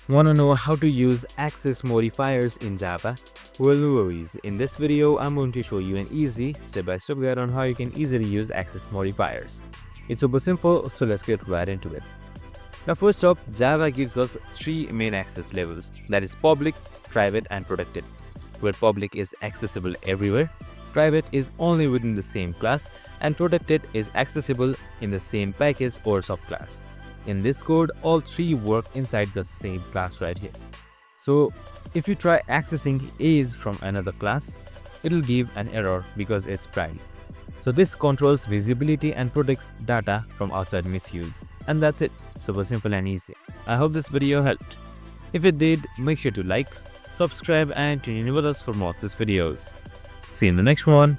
Want to know how to use access modifiers in Java? Well, no worries. In this video, I'm going to show you an easy step-by-step guide on how you can easily use access modifiers. It's super simple, so let's get right into it. Now first up, Java gives us three main access levels, that is public, private and protected. Where public is accessible everywhere, private is only within the same class, and protected is accessible in the same package or subclass. In this code, all three work inside the same class right here. So if you try accessing A's from another class, it'll give an error because it's private. So this controls visibility and protects data from outside misuse. And that's it. Super simple and easy. I hope this video helped. If it did, make sure to like, subscribe and tune in with us for more of these videos. See you in the next one.